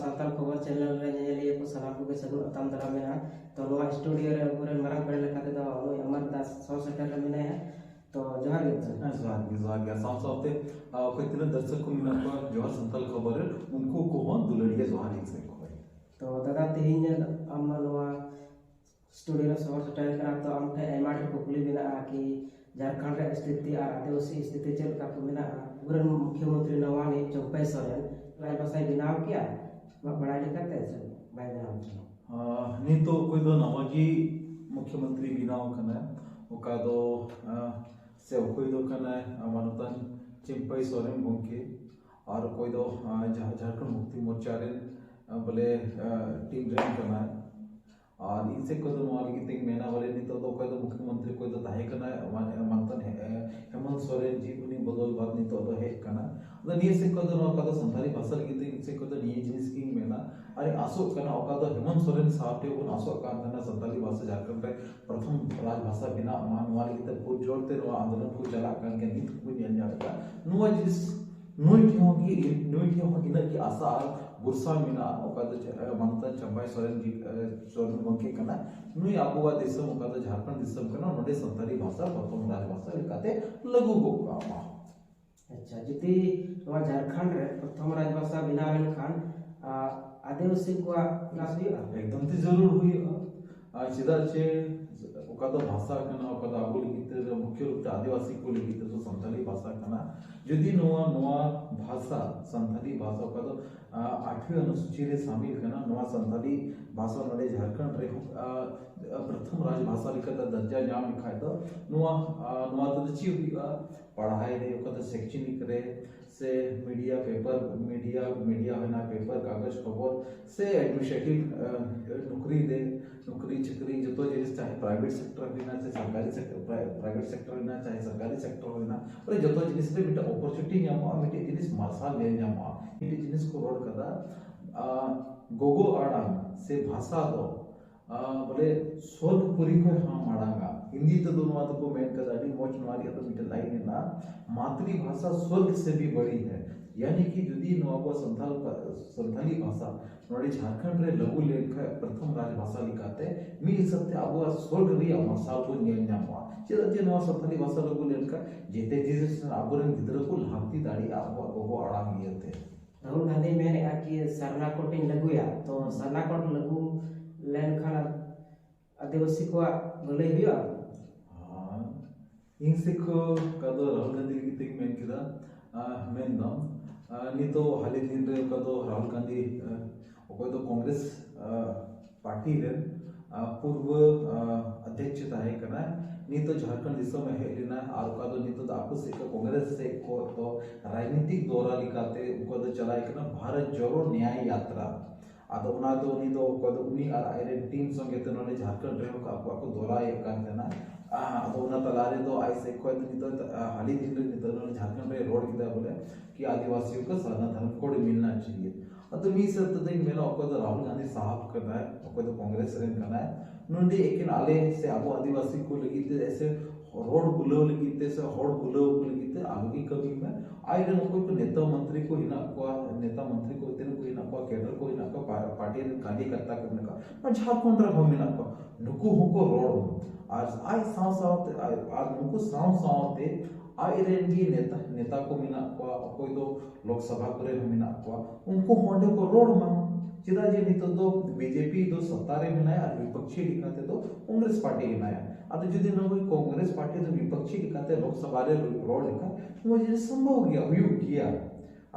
सानताल खबर चैनल रे नेलिया को सलाम को सगुन अताम दरा मेना तो नोआ स्टूडियो रे पुरन मारंग पेड़ लेका ते दो अमर दास सौ सेटर रे मेना है तो जोहार गे जोहार गे साफ साफते कोई तीन दर्शक को मिला को जोहार सानताल खबर उनको को हो दुलड़िया जोहार एक से को तो दादा तेहिन अम नोआ स्टूडियो रे सौ सेटर करा तो हम ठे एमा ठे कुकली बिना कि झारखंड रे स्थिति और आदिवासी स्थिति चल का को मिना पुरन मुख्यमंत्री नवा ने चौपाई सोरेन राजभाषा बिनाव किया बड़ा लिखते से भाई बिनाव नहीं तो कोई दो नवागी मुख्यमंत्री बिनाव कना ओका दो से कोई दो कना मानतन चिंपाई सोरेन गोंके और कोई दो झारखंड मुक्ति मोर्चा रे बोले टीम रेन कना और इनसे कोई तो नवा लगी तिंग मेना वाले नहीं तो कोई तो मुख्यमंत्री कोई तो ताहे कना मानतन हेमंत सोरेन जी उनी बदल बात नहीं तो है कना तो निये से कोई तो नवा का तो संथाली भाषा लगी तिंग इनसे कोई तो निये जिनिस की मेना अरे आसो कना ओका तो हेमंत सोरेन साहब टे उन आसो का कना संथाली भाषा झारखंड रे प्रथम राजभाषा बिना मानवा लगी तो पूर जोड़ते नवा आंदोलन को चला कर के नित को नियन जाता नवा जिस नुई ठियों की न की आशा गुरसा मिना ओका तो मानतन चंपाई सोरेन जी सोरेन गोंके कना नुई आबुवा देशम ओका तो झारखंड देशम कना नोडे संथाली भाषा प्रथम राजभाषा लेकाते लगू गोका अच्छा जति नवा झारखंड रे प्रथम राजभाषा बिना लेन खान आदिवासी को क्लास हुआ एकदम ते जरूर हुई चिदा चे ओका तो भाषा कना ओका तो आबु लिखित मुख्य रूप से आदिवासी को लिखित तो संथाली भाषा कना यदि नवा नवा भाषा संथाली भाषा का तो 8वीं अनुसूची रे शामिल कना नवा संथाली भाषा नडे झारखंड रे प्रथम राजभाषा लिखत दर्जा नाम लिखाय तो नवा नवा तो ची हुई पढ़ाई रे ओका तो शैक्षणिक रे से मीडिया पेपर मीडिया है ना पेपर कागज खबर से एडमिनिस्ट्रेटिव नौकरी दे नौकरी चकरी जो तो जिनिस चाहे प्राइवेट सेक्टर बिना चाहे सरकारी सेक्टर प्राइवेट सेक्टर बिना चाहे सरकारी सेक्टर बिना और जो तो जिनिस रे मिटा अपॉर्चुनिटी ᱧᱟᱢᱚᱜᱼᱟ मिटे जिनिस मार्शल ले ᱧᱟᱢᱚᱜᱼᱟ मिटे जिनिस को रोड कदा गोगो आड़ांग से भाषा दो बोले स्वर्गपुरी को हम आड़ांगा हिंदी तो दोनों तो को मेन कदा डी मोच नवारी तो मिटे लाइन ना मातृभाषा स्वर्ग से भी बड़ी है यानी कि यदि नवाबो संथाली भाषा नोडे झारखंड रे लघु लेख प्रथम राजभाषा लिखाते मी सत्य आबो स्वर्ग री मसाल को नेल ᱧᱟᱢᱚᱜᱼᱟ चेदा जे नवा संथाली भाषा लघु लेख जेते जिस आबोरन गिदरा को लांती दाड़ी आबो गोगो आड़ांग येते राहुल गांधी मेने कि सरना कोटिन लगुया तो सरना कोट लगु लेन खान आदिवासी को भले हुआ इनसे को कदो राहुल गांधी की तिंग मेन किदा मेन दम नी तो हाल ही दिन रे कदो राहुल गांधी कोई तो कांग्रेस पार्टी रे पूर्व अध्यक्ष ताहे कना नी तो झारखंड दिसम में हेलिना और कदो नी तो आपको से कांग्रेस से को तो राजनीतिक दौरा लिखाते को तो चलाए कना भारत जोड़ो न्याय यात्रा आदो उना तो नी तो कदो उनी और आयरे टीम संगे तो नोने झारखंड रे को दौरा एक करना आदो उना तलारे तो ऐसे कोई तो हाली दिन रे तो झारखंड रे रोड किदा बोले कि आदिवासियों का सनातन कोड मिलना चाहिए तो मी से तो देख मेरा को तो राहुल गांधी साहब करना है को तो कांग्रेस रे करना है नोंडे एकिन आले से आबो आदिवासी को लगी ऐसे रोड बुलाव लगी से होड़ बुलाव को लगी आगे कभी में आई रे कोई तो नेता मंत्री को हिना को नेता मंत्री को तेन को हिना को केडर को हिना को पार्टी कार्यकर्ता करने का झारखंड रे हम हिना को नुकु हुको रोड आज आई साव सावते आज नुकु साव सावते आई रे भी नेता को मिना को कोई तो लोकसभा करे मिना को उनको होंडे को रोड में चिदा जे नितो तो बीजेपी दो सत्तारे मिलाया और विपक्षी लिखाते तो कांग्रेस पार्टी मिलाया अब यदि न कोई कांग्रेस पार्टी तो विपक्षी लिखाते लोकसभा रे रोड लिखा वो जे संभव गया हुई किया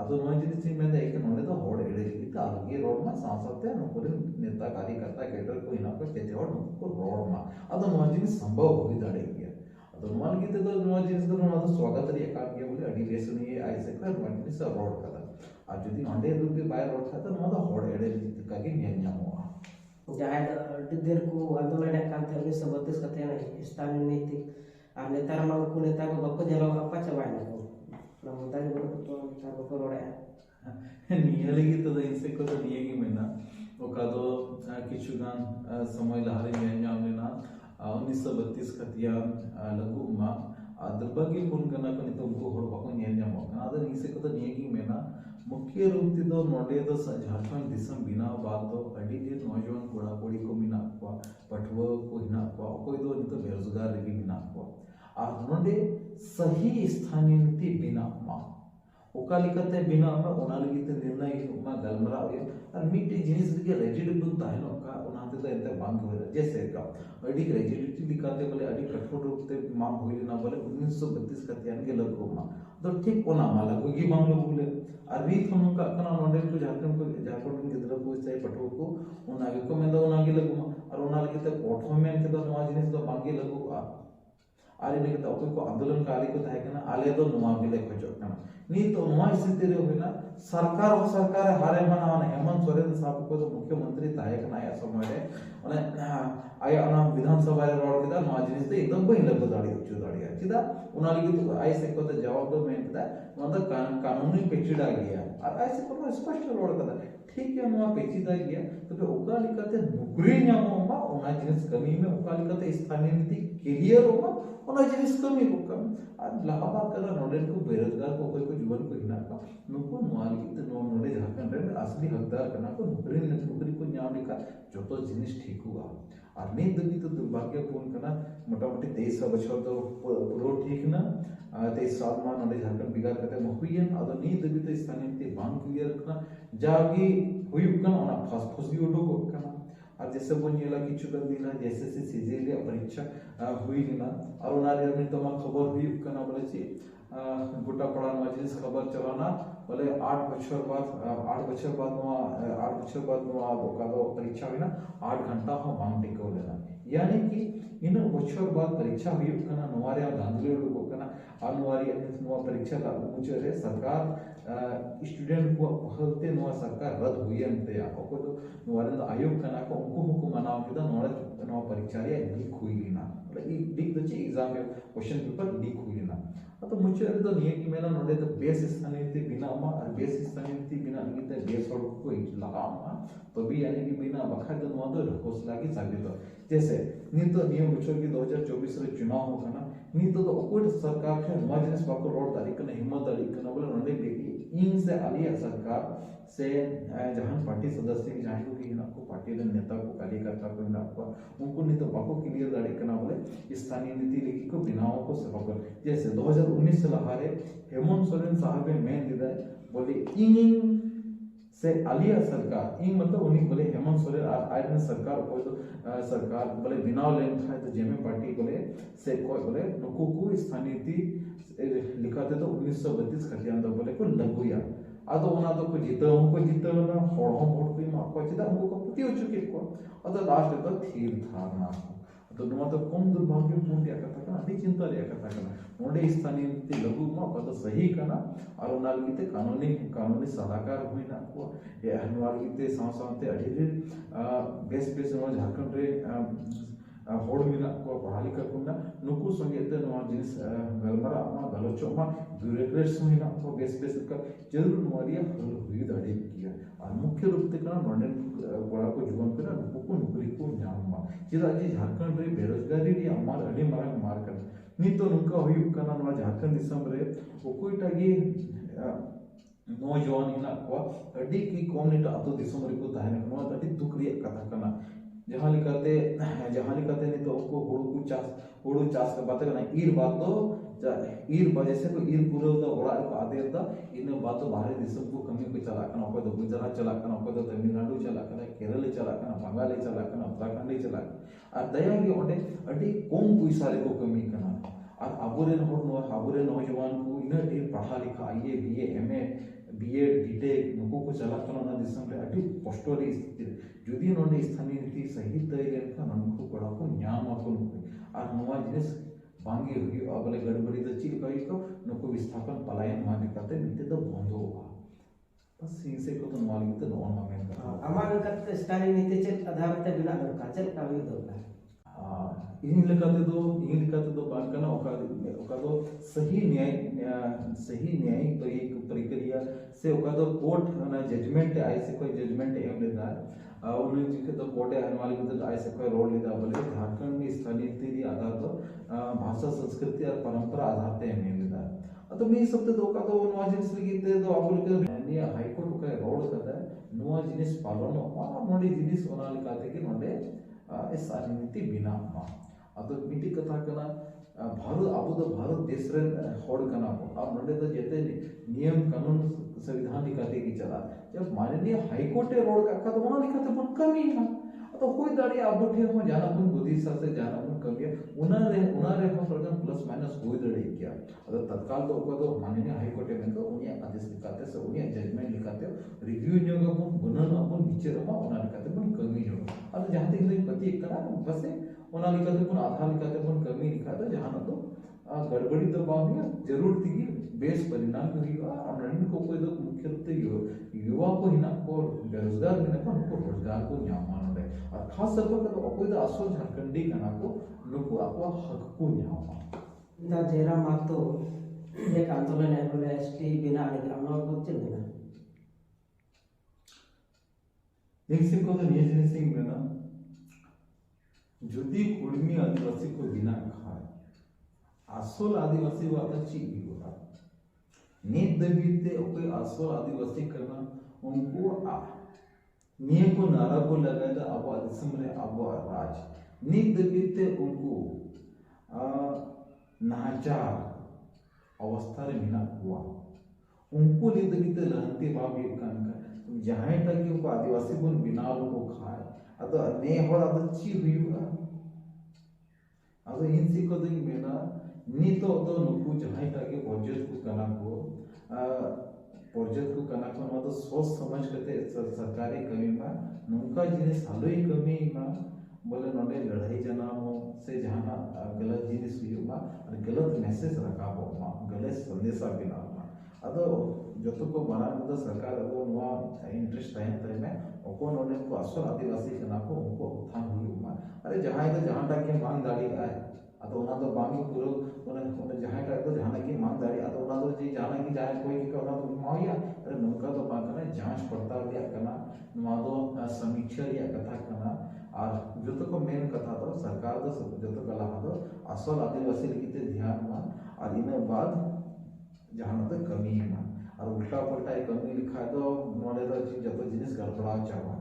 ಅದು ನೋಂಜಿಸಿ ಮೇಲೆ ಏಕೆ ನೋಡಿದ ಹೋಡ ಎಳೆದಿತ್ತು ಆಗಿ ರೋಡ್ ಮಾ ಸಾಂಸತೆ ನಕುರಿ नेता कार्यकर्ता केडर को इना को तेते और को रोड मा ಅದು ನೋಂಜಿಸಿ ಸಂಭವ ಹೋಗಿದಾಡೆ ಗೆ ಅದು ಮಾಲ್ಗಿತೆ तो ನೋಂಜಿಸಿ तो ಅದು स्वागत रे का के बोले अधिवेशन ये ऐसे कर ನೋಂಜಿಸಿ रोड कदा आ यदि अंडे दूध बाय रोड था तो नोदा होड एडेदित का के न्यामोआ जहां देर को आंदोलन कान थे 1932 कते स्थानीय नीति आ नेता मा को नेता को बको जलो apa चबाय ना मुद्दा को तार को रोडे निये लगी तो इनसे को तो निये की मेना ओका तो किछुगान समय लहरे न्याम लेना 1932 खतिया लघु मा दुर्भाग्यपूर्ण कना को नितो को होड़ बको न्याम ᱧᱟᱢᱚᱜ ᱠᱟᱱᱟ ᱟᱫᱚ ᱱᱤᱥᱮ ᱠᱚ ᱫᱚ ᱱᱤᱭᱟᱹ ᱜᱤᱧ ᱢᱮᱱᱟ मुख्य रूप से दो नोडे दो झारखंड दिसम बिना बात दो अड़ी ढेर नौजवान कोड़ा कोड़ी को बिना को पठवा को हिना को कोई दो नितो बेरोजगार रेगी बिना को आ नोडे सही स्थानीय नीति बिना मा ओका लिखते बिना मा ओना लगिते निर्णय मा गलमरा हो और मिट्टी जिनिस के रेजिडेबल ताहनो का ओनाते तो एते बांध हो जैसे का अड़ी रेजिडिटी लिखाते बोले अड़ी कठोर रूप से मांग होई ना बोले 1932 का त्यान के लगो मा तो ठीक ओना मा लगो की मांग लो बोले अभी हम का कना नोडे को झारखंड गिदरा को चाहे पठो को ओना के को मेंदा ओना के लगो मा और ओना लगिते ओठो में के तो नवा जिनिस तो बांगे लगो आले ने तो अको को आंदोलन काली को थाय कना आले तो नवा बिले खजो कना नी तो नवा स्थिति रे होइना सरकार हारे माना हेमंत सोरेन साहब को तो मुख्यमंत्री थाय कना या समय रे ओने आय अना विधानसभा रे रोड केदा नवा जिनिस ते एकदम बहिन लग दाड़ी उच्च दाड़ी चिदा ओना लगी तो आय से को तो जवाब दो में केदा मतलब कानूनी पेचिदा गया और आय से को स्पष्ट रोड कदा ठीक है नवा पेचिदा गया तो पे ओका लिखते नौकरी न्यामो मा ओना जिनिस कमी में ओका लिखते स्थानीय नीति क्लियर हो ओना जिनिस कमी को कम आज लाहाबाद करा नोडेन को बेरोजगार को कोई को जीवन को हिना का नुको नोआल की तो नोडे झारखंड रे असली हकदार कना को नौकरी को न्याम लिखा जो तो जिनिस ठीक हुआ और नहीं दबी तो दुर्भाग्यपूर्ण कना मोटामोटी 23 बछर तो पूरो ठीक ना 23 साल मा नोडे झारखंड बिगाड़ करते महुयन अदो नहीं दबी तो स्थानीय नीति बांग क्लियर कना जागी हुई कना ओना फसफसी उडो को कना और जैसे वो नीला किचु कर दिला जैसे से सीजीएल परीक्षा हुई ना और उनारे में तो मा खबर हुई कना बोले छी गोटा पड़ा मजलिस खबर चलाना बोले 8 बछर बाद नुआ का दो परीक्षा हुई ना 8 घंटा हम बांग टिको लेना यानी कि इन बछर बाद परीक्षा हुई कना नवारे गांधली लोगो कना अनवारी नुआ परीक्षा का मुझे रे सरकार स्टूडेंट को पहलते नुआ सरकार रद्द हुई अंते या को तो नवारे आयोग कना को उनको मनाव किदा नुआ परीक्षा रे लीक हुई ना मतलब ई लीक द एग्जाम में क्वेश्चन पेपर लीक हुई ना तो मुझे तो नहीं कि मैंने नोडे तो बेस स्थानीय नीति बिना मा और बेस स्थानीय नीति बिना लिखते बेस और को लगा मा तो भी यानी कि बिना बखा तो नवा तो हौसला की साबित हो जैसे नी तो नियम बच्चों की 2024 रे चुनाव होगा ना नी तो कोई सरकार के मजलिस बाको रोड तारीख ने हिम्मत तारीख ने बोले नोडे बेकी इन से आलिया सरकार से जहां पार्टी सदस्य की जाहिर की ना को पार्टी के नेता को कार्यकर्ता को ना को उनको नहीं तो बाको क्लियर गाड़ी करना बोले स्थानीय नीति लिखी को बिनाओं को सबक जैसे 2019 से लहारे हेमंत सोरेन साहब में दिदाय बोले इन से आलिया सरकार इन मतलब उन्हीं बोले हेमंत सोरेन आयरन सरकार कोई तो सरकार बोले बिनाव लेन था तो जेमे पार्टी बोले से कोई बोले नुको को स्थानीय नीति लिखाते तो 1932 खतियान बोले को लगुया आदो ओना तो को जीतो ना होड़ वोट को मा को चिदा उनको को पुती हो चुके को अदो लास्ट तो थीर था ना तो नुमा तो कम दुर्भाग्यपूर्ण या कथा का अति चिंता या कथा का नोडे स्थानीय नीति लघु मा पद सही कना और ओना लिते कानूनी सलाहकार हुई ना को ये हनवाल लिते साथे अढिरे बेस नो झारखंड रे होड़ मिना को पढ़ा लिखा कुना नुकु संगे ते नो जिनिस गलमरा मा गलोचो मा ब्यूरोक्रेट्स हुई ना को बेस का जरूर नोरिया हल हुई दाड़ी किया और मुख्य रूप से कना नोडन बड़ा को जीवन करा नुकु नौकरी को न्याम मा चिदा जी झारखंड रे बेरोजगारी री अमार अडी मारंग मार कर नी तो नुका हुई कना नो झारखंड दिसम रे ओकोइटागी नौजवान हिना को अडी की कम्युनिटी अतो दिसम रे को ताहने नो अडी दुख रे कथा कना जहां लिखाते नहीं तो उनको हुड़ू चास का बात करना ईर बात तो ईर वजह से को ईर पूरे तो ओड़ा को आदेर दा इन बात तो बाहर दिसम को कमी को चला करना को तो गुजरात चला करना को तो तमिलनाडु चला करना केरल चला करना बंगाल चला करना उत्तराखंड चला और दया के ओडे अडी कम पैसा रे को कमी करना और आबुरे नौजवान को इन ढेर पढ़ा लिखा आईए बीए एमए बीएड बीटेक नुको को चला करना दिसम रे अडी कष्ट रे स्थिति जुदी नोडे स्थानीय नीति सही तय लेखा ननको पढ़ा को न्याम को और नवा जिनिस बांगे हुई और बोले गड़बड़ी तो चिल कई को नको विस्थापन पलायन मान करते नीति तो बंद होगा बस इनसे को तो नवाली तो नॉन मामेन का अमान कत स्थानीय नीति चेत आधार ते बिना दरकार चल का हुई दरकार इन लिखाते दो बात करना ओका दो सही न्यायिक तो एक प्रक्रिया से ओका दो कोर्ट ना जजमेंट आए से कोई जजमेंट एम लेदा उन्हें जिके तो कोर्ट हनवाली में आए से कोई रोल लेदा बोले झारखंड में स्थानीय नीति आधार तो भाषा संस्कृति और परंपरा आधार ते एम लेदा तो मैं सब तो ओका तो नवाजिन से गीते तो आप लोग माननीय हाईकोर्ट का रोड कदा नुआ जिनिस पालन नोडे जिनिस ओना लेकाते कि नोडे इस नीति बिना मा अतो मिटी कथा कना भारत अब तो भारत देश रे होड़ कना अब नोडे तो जेते नियम कानून संविधान लेकाते की चला जब माननीय हाईकोर्ट रोड का तो ओना लेकाते बन कमी ना तो कोई दाड़ी अब ठे हो जाना बन बुद्धि से जाना बन कमी उना रे हो सरजन प्लस माइनस कोई दाड़ी क्या अगर तत्काल तो तो माननीय हाईकोर्ट में तो उनिया आदेश लिखाते से उनिया जजमेंट लिखाते रिव्यू न्योगा बन गुणन अपन विचार मा उना लिखाते बन कमी न्योगा अब जहां तक नहीं पति करा बस उना लिखाते बन आधार लिखाते बन कमी लिखाते जहां तो गड़बड़ी तो बांगी जरूर थी बेस परिणाम हुआ और रण को कोई तो मुख्य रूप से युवा को हिना को बेरोजगार हिना को रोजगार को न्यामान है और खास तौर पर तो कोई तो असो झारखंडी कना को लोग आपको हक को न्यामा दा जेरा मातो एक आंदोलन है बोले एसटी बिना आने के हम लोग चल बिना देखिए को तो ये जिनिस सिंह में ना जुदी कुर्मी आदिवासी को बिना खाए आसोल आदिवासी वो आता चीज भी होता नीत दबीते कोई आसोल आदिवासी करना उनको निये को नारा को लगाया था अब आदिसम रे अब राज नीत दबीते उनको नाचार अवस्था रे मिना हुआ उनको नीत दबीते लहंते बाब ये कान का जहां तक कि उनको आदिवासी बन बिना को खाए अतो ने हो अतो ची हुआ अतो इन सिको तो मेना नी तो नुकु जहां तक कि प्रोजेक्ट को कना को तो सोच समझ करते सरकारी कमी में नुका जिनिस हालोई कमी में बोले नोडे लड़ाई जना हो से जहां गलत जिनिस हुआ और गलत मैसेज रखा हो गलत संदेशा बिना अदो जतो को बना तो सरकार अब नुआ इंटरेस्ट टाइम में ओको नोडे को असर आदिवासी कना को उनको उत्थान हुआ अरे जहां तक के मान दाड़ी आए अतो ओना तो बांगी पूरो ओना जहां तक तो जहां की मान दाड़ी अतो ओना तो जी जहां की जाए कोई की ओना तो माया अरे नुका तो बांकना जांच पड़ताल दिया करना नुआ तो समीक्षा या कथा करना और जतो को मेन कथा तो सरकार तो जतो कला तो असर आदिवासी लिखते ध्यान में और इन बाद जहां तो कमी है और उल्टा पलटा कमी लिखा तो नोडे तो जतो जिनिस गड़बड़ा चावा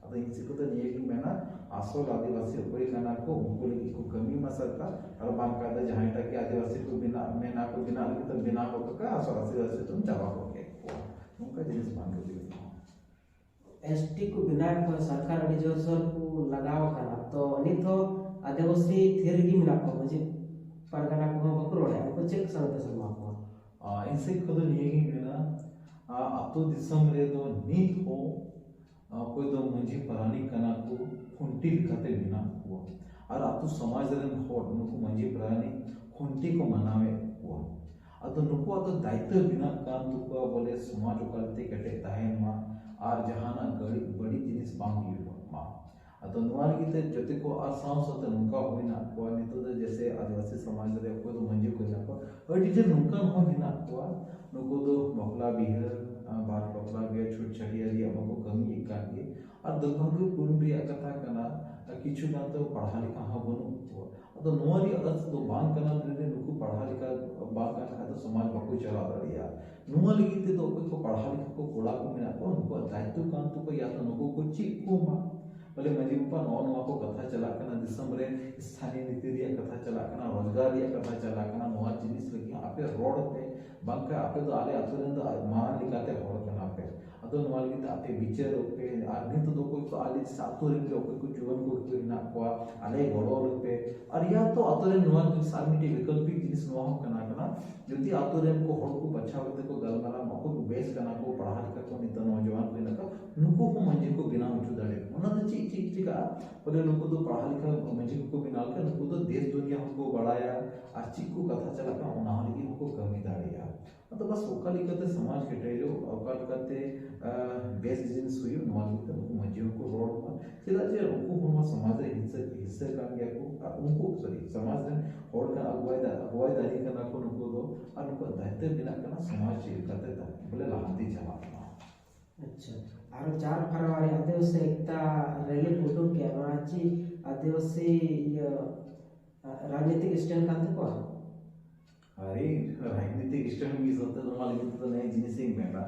अब इनसे को तो ये कि मैं ना आसोल आदिवासी कोई कना को उनको लगी को कमी में सरकार और बात करता जहां तक कि आदिवासी को बिना मैं ना को बिना तो बिना को तो का आसोल आदिवासी तुम चावा को के उनका जिनिस मांग लो एसटी को बिना को सरकार अभी जो सर को लगाव कना तो नि तो आदिवासी थिर की मिला को म्हणजे परगना को बकरोड है को चेक संत सरमा को इनसे को तो ये कि मैं ना अतो दिसम रे तो नीत हो कोई तो मुझे परानी कना को खुंटी लिखाते बिना हुआ और आतु समाज रे होड़ नुको मुझे परानी खुंटी को मनावे हुआ अतो नुको अतो दायित्व बिना कान तुको बोले समाज उकलते कटे ताहेन मा और जहाना बड़ी जिनिस बांगी मा अतो नुआर गीते जते को और साव सत नुका होइना को नितो जैसे आदिवासी समाज रे को तो मुझे कोई ना को अडी जे नुका हो बिना को नुको तो बकला बिहर बार बकला बिया छुट छटिया दिया हमको कमी कागे और दुर्भाग्यपूर्ण भी कथा कना किछु ना तो पढ़ा लिखा हा बनु तो नोरी अर्थ तो बांग कना ने नुको पढ़ा लिखा बांग कना तो समाज बाको चला रहिया नुआ लिखते तो कोई को पढ़ा लिखा को कोड़ा को मिना को नुको दायित्व काम तो को या तो नुको को चिको मा बोले मजीपा नौन को कथा चला कना दिसम रे स्थानीय नीति दिया कथा चला कना रोजगार दिया कथा चला कना नोआ जिनिस लगी आपे रोड पे बंका आपे तो आले अतुरंद मान लिखाते होड़ कना पे अतो नोआ लगी आपे विचार पे आदमी तो कोई को आले सातुरन के कोई को जीवन को ना को आले गोड़ो पे और या तो अतुरन नोआ सामिटी वैकल्पिक जिनिस नोआ कना कना यदि अतुरन को होड़ को बचावते को गलमला मको बेस कना को पढ़ा लिखा को नित नौजवान को ना नुको को मंजे को बिना उठु दड़े ओना तो चिका बोले नुको तो पढ़ा लिखा मंजे को बिना के नुको तो देश दुनिया को बढ़ाया आर्थिक को कथा चला का ओना लगी नुको कमी दाड़िया तो बस ओकाली करते समाज के जो औकात करते बेस जिनिस हुई नॉलेज तो मंजे को रोड पर सीधा जे उनको हम समाज रे हिस्से का गया को उनको सॉरी समाज रे होड़ का अगुवाई दारी करना को नुको दो और नुको दायित्व बिना करना समाज जे करते था बोले लाहंती चला अच्छा और 4 फरवरी आदिवासी एकता रैली फोटो के रांची आदिवासी राजनीतिक स्टैंड कांते को अरे राजनीतिक स्टैंड भी होता तो मालूम तो नहीं जिनिस ही मेरा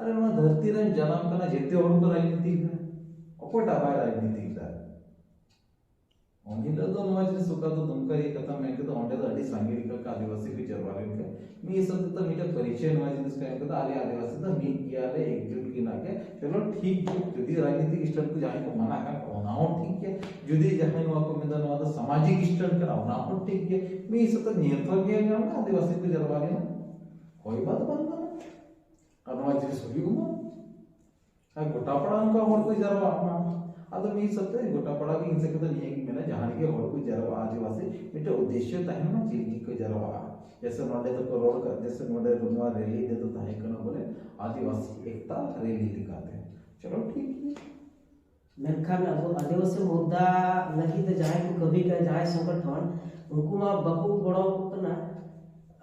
अरे नवा धरती रे जन्म कना जेते हर को राजनीति का अकोटा बाय राजनीति का ओनी दो नवा जिन सुका तो दुमकरी कथा में के तो ओंडे तो अडी सांगीरिक का आदिवासी के जरवाले के मी सब तो मीटा परिचय नवा जिन इसका तो आले आदिवासी तो मी किया ले एकजुट की ना के चलो ठीक है यदि राजनीतिक स्टैंड को जाने को मना कर होनाओ ठीक है यदि जहां नवा को मिदा नवा तो सामाजिक स्टैंड का होनाओ ठीक है मी सब तो नियत हो गया ना आदिवासी के जरवाले ना कोई बात बंद ना अब नवा जिन सभी को गोटा पड़ा उनका और कोई जरवा अदो मी सत्ते गोटा पड़ा की इनसे कतो नहीं कि मैंने जहां के और कोई जरवा आदिवासी मिटे उद्देश्य तहन ना चिलकी को जरवा जैसे नोडे तो रोड का जैसे नोडे रुनवा रैली दे तो ताहे कना बोले आदिवासी एकता रैली दिखाते हैं चलो ठीक है मेनखान अब आदिवासी मुद्दा लगी तो जाए को कभी का जाए संगठन उनको मा बकु बड़ो कना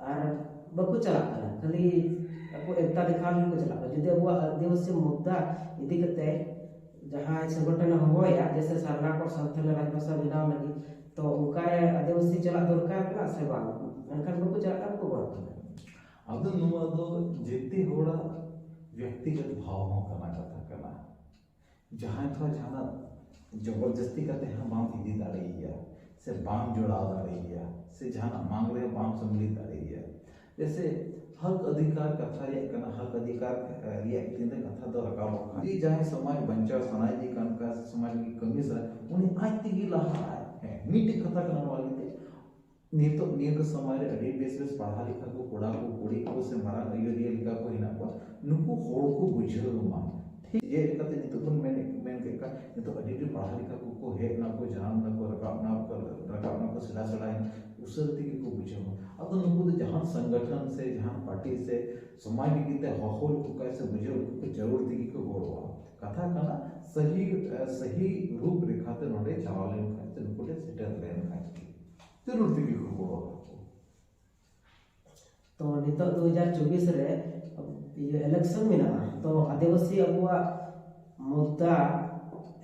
और बकु चला कना खाली अब एकता दिखा को चला जदि अब आदिवासी मुद्दा इदी कते जहाँ संगठन होया जैसे सरनाकोट संथाल राजभाषा बनाव लगी तो उनका आदिवासी चला दरकार कना से बांग मेनखान बकु चला को बड़ कना अब नुवा दो जेती होड़ा व्यक्तिगत भाव हो कना कथा कना जहां तो जाना जबरदस्ती करते हैं बाम इदी दाड़िया से बाम जोड़ा दाड़िया से जाना मांग रहे बाम सम्मिलित दाड़िया जैसे हक अधिकार कथा रे कना हक अधिकार रे तीन कथा तो रकाब जी जाए समाज बंचा समाज का समाज की कमी से उन्हें आज तक लहा है मीठी कथा करने वाली थे नियत समाज अडी बेस पढ़ा लिखा को कोड़ा को कुड़ी को से मारा अयोध्या लिखा को हिना को नुको होड़ को बुझो मा ठीक ये कते नितुन मैंने का तो अडी पढ़ा लिखा को है ना को जान ना को रकाब ना को सिला सड़ा उसर ती को बुझो अब तो नुको जहां संगठन से जहां पार्टी से समाज की हहोल को कैसे बुझो को जरूर ती को गोड़वा कथा कना सही रूप रेखाते नोडे चावले खाते नुको सेटल रेन खाते जरूर ती को गोड़वा तो नितो 2024 रे ये इलेक्शन में ना तो आदिवासी अबुआ मुद्दा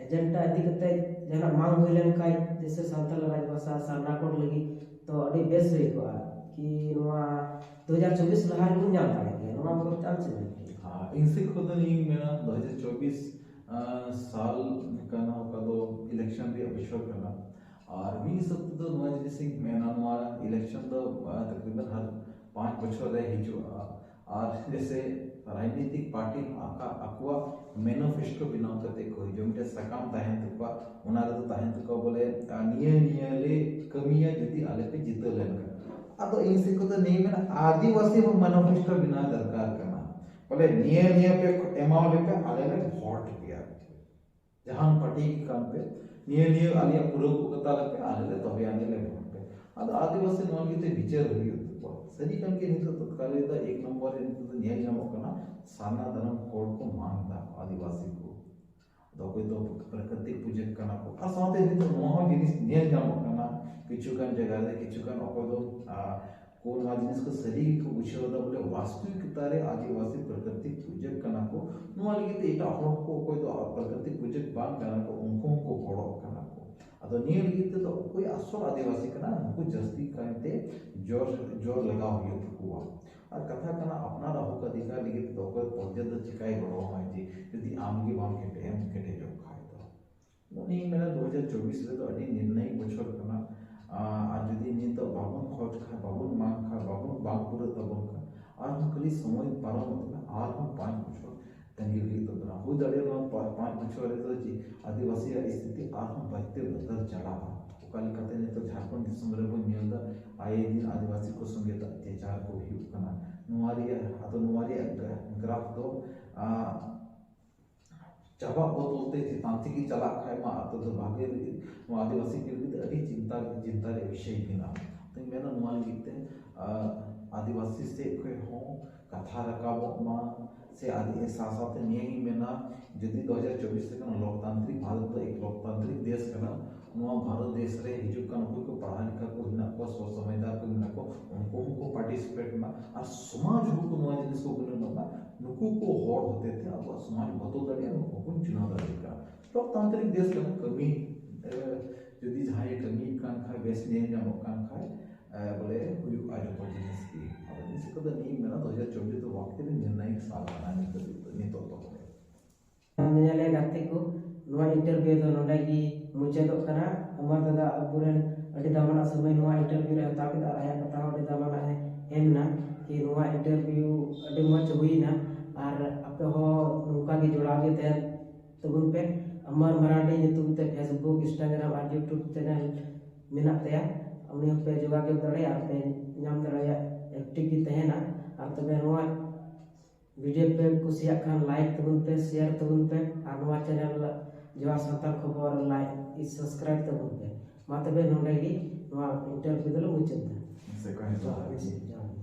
एजेंडा इदी कते जना मांग होइलन काय जैसे संथाल राजभाषा सरनाकोट लगी तो अडी बेस होई को कि नवा 2024 लहार गुन जान पाले के नवा बरो चाल से हां इनसे खुद नहीं मेरा 2024 साल का ना का दो इलेक्शन भी अवसर करना और भी सब तो नवा जैसे मेना नवा इलेक्शन तो तकरीबन हर 5 बछर रहे हिजो और जैसे राजनीतिक पार्टी आका अक्वा मैनिफेस्टो बनाव करते को जो मिटे सकाम ताहें तकवा उना तो ताहें तक बोले नियले कमिया जति आले पे जित लेन अब इनसे को तो नहीं में आदिवासी को मैनिफेस्टो बिना दरकार करना बोले निय पे एमाउ ले पे आले ले वोट किया जहां पार्टी की काम पे निय आलिया पूरा को कता ले पे आले ले तबे आने ले वोट पे अब आदिवासी नॉन की विचार हुई सदी कन के नितो तत्कालीन एक नंबर नितो न्याय नामो कना साना धर्म कोड को मांगता आदिवासी को तो कोई तो प्रकृति पूजक कना को आ साथे नितो मोह जिनिस न्याय नामो कना किछुकान जगह रे किछुकान अको दो कोन वा जिनिस को सदी को बुझो दा बोले वास्तविकता रे आदिवासी प्रकृति पूजक कना को नो लगी एटा हर को कोई तो प्रकृति पूजक बांग कना को उनको को बड़ो कना को अदो निय लगी तो कोई असल आदिवासी कना उनको जस्ती करते जोर लगा हुई हुआ और कथा कना अपना रहो का अधिकार लगी तो कोई पौजद चिकाई बड़ो है जी यदि आमगी बाम के हम केटे जो खाए तो नहीं मेरा 2024 रे तो अडी निर्णय बछर कना आज यदि नहीं तो बाबुन खोज खा बाबुन मांग खा बाबुन बागपुर तबन का और हम कली समय पारो मतलब और हम 5 बछर तंगी हुई तो बना हो दड़े नो 5 बछर रे तो जी आदिवासी स्थिति और हम बचते बदल चला कल कहते हैं तो झारखंड दिसम रे बन नियंदा आए दिन आदिवासी को संगे अत्याचार को ही कना नुवारी ग्राफ तो चाबा बोलते थे तांत्रिकी चला खाए मा तो भागे आदिवासी के लिए अड़ी चिंता रे विषय बिना तो मेरा नुवाल लिखते आदिवासी से कोई हो कथा रकाबो मा से आदि साथ नियम मेना यदि 2024 से कना लोकतांत्रिक भारत तो एक लोकतांत्रिक देश कना नुआ भारत देश रे हिजुक कन को पढ़ा लिखा को हिना को सो समझदार को हिना को उनको पार्टिसिपेट ना और समाज को नुआ जिनिस को गुण ना नुकु को होड़ होते थे अब समाज बदल दड़िया को चुनाव दड़िया लोकतांत्रिक देश का कमी यदि जहां कमी कान खाए बेस ने जामो कान खाए बोले हुई आज तो जिनिस की अब इसको तो नहीं मेरा 2024 तो वक्त में निर्णायक साल बना नहीं तो nyale gati ko nuwa interview do nonda gi muchedok kana amar daga aburen adi damana samay nuwa interview re hataw kida aya kata adi damana emna ki nuwa interview adi moch huina ar ape ho nuka gi jodaw ge ten tubun pe amar marandi nyutum te Facebook Instagram ar YouTube channel menak taya amni pe jogageb dare ar pe nyam dare active gi tehena ar tobe nuwa video पे कुसिया Khan like तबुन पे share तबुन पे और नवा channel जवार संताल खबर like subscribe तबुन पे मा तबे नोंडे गी नवा इंटरव्यू दलो मुचेद से कहे तो